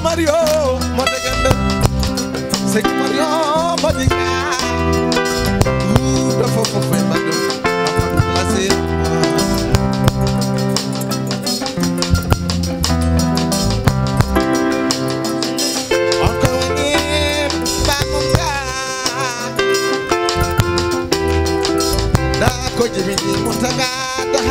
Mario Modeganda Sei Mario Modinga Da fofo fay bado Afadu placé Encore ni Bamunga Da ko jimini mutagada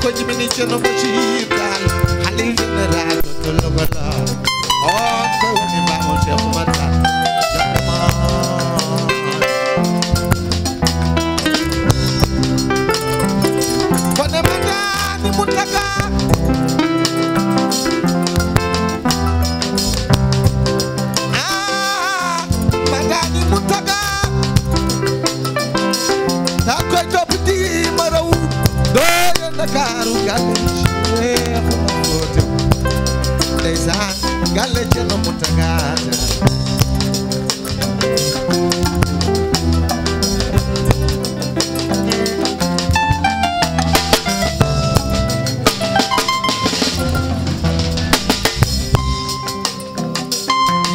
ko jimini chono bashir dal halil general to lobala on ko woni ba mo cheikh mata jama kone mata ni mutaka mata ni mutaka ta ko topti maraw do ya Dakaru galle cheikh moto ndeysaan galle Cerno Mutagada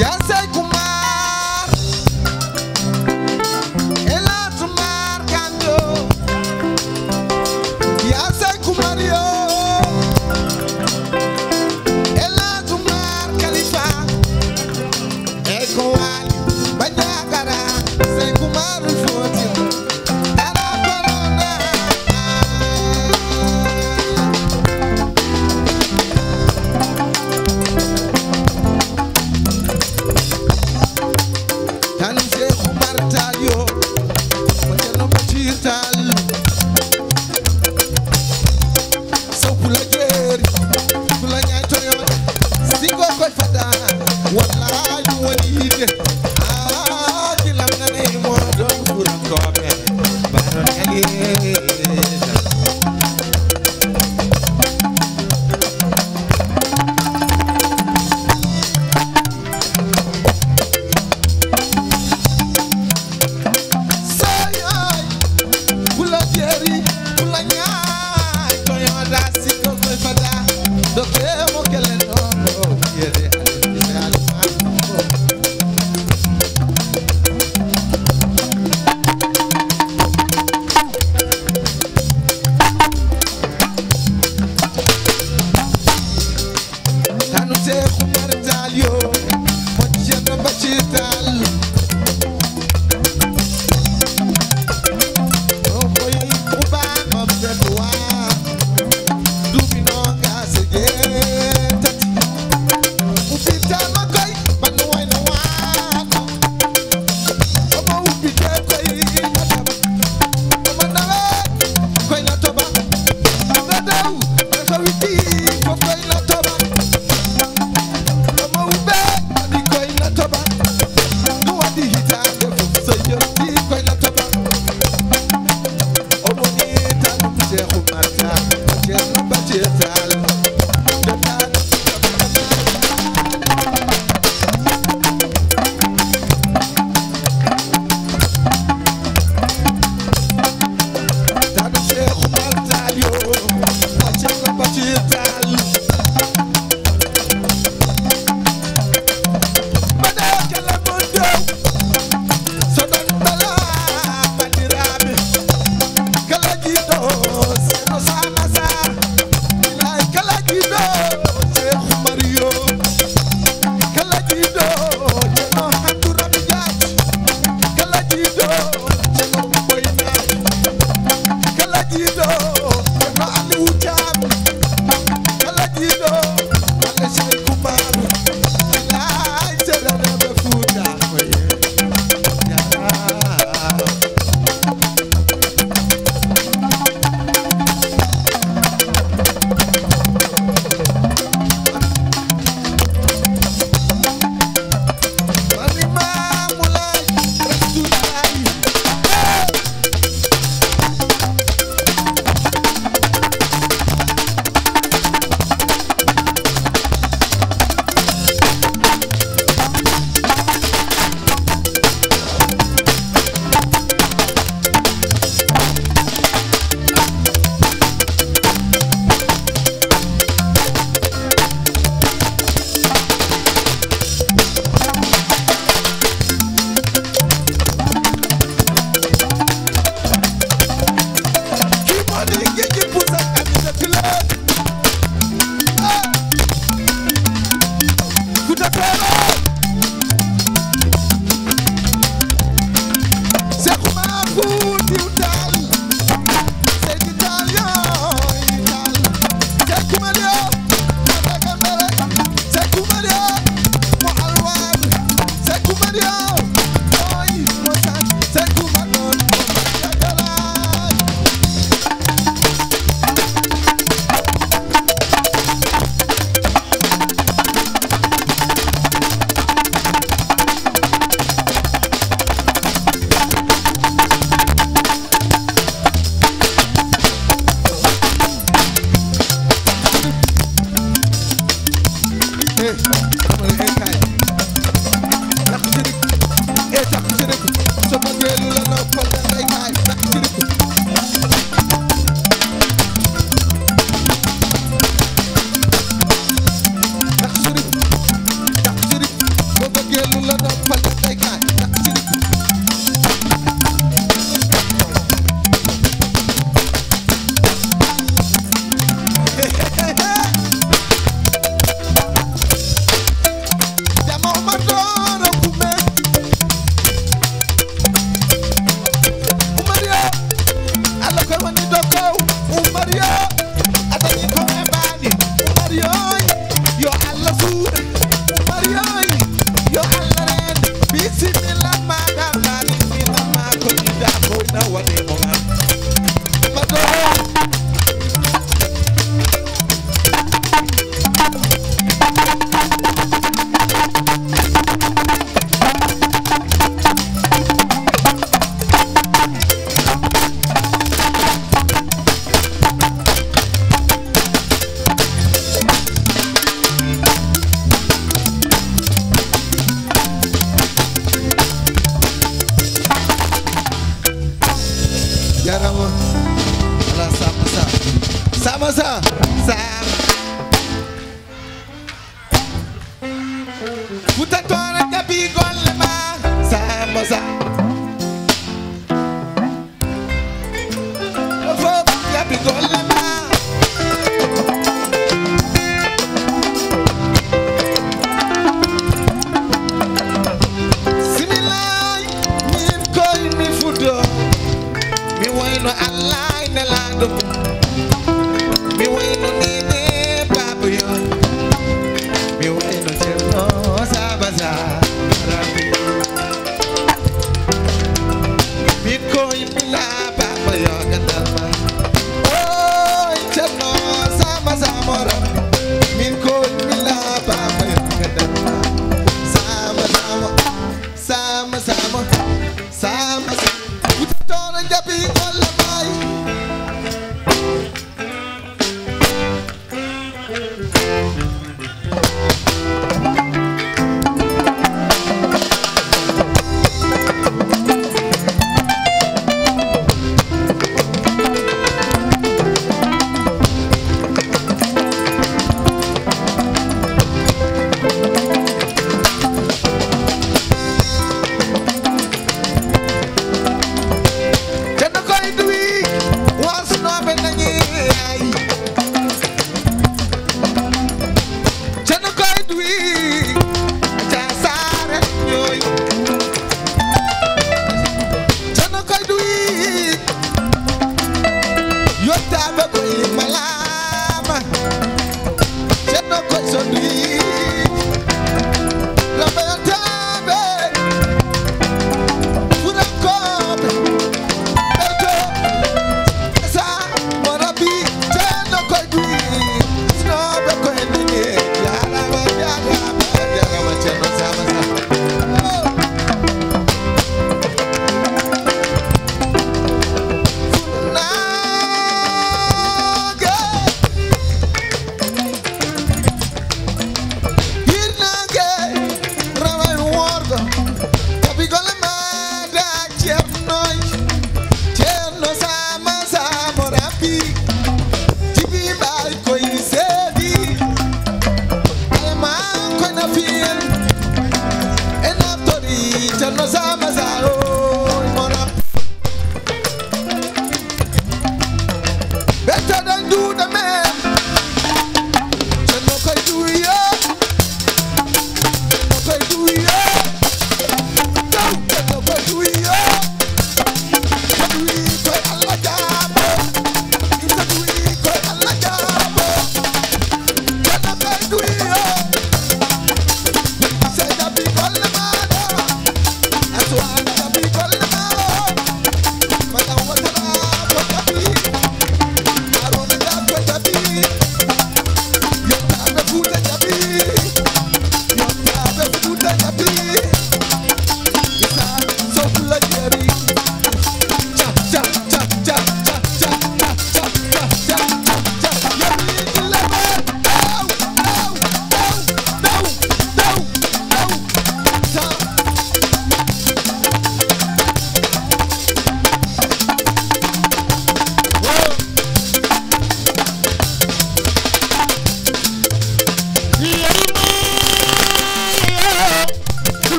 ya say kumar ela tumar kanjo ya say kumar yo ela tumar khalifa eko wali banyagara say kumar foti dara corona tan se kumar tayo Cerno Bachir Tal so kula jeri kula nyato yo singo ko fada wallahi woni hide dilam ngane mo don furan ko be baron ali kula jeri kula nyato yo da singo ko fada do ke mo kele no yede tanu te khumar talio mo Cerno Bachir Tal o koy uba mo bedwa dubi no gase je tati ubita makoy ban way no wa o mo ubita koy nataba o mo nawe koy natoba nadaw dafa witi ko koy natoba o mo ube di koy natoba no wadi Baza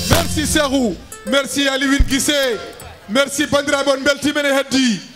Merci Serou, merci Aliwin Guissé, merci Bandira Bon Belti Mene Heddi.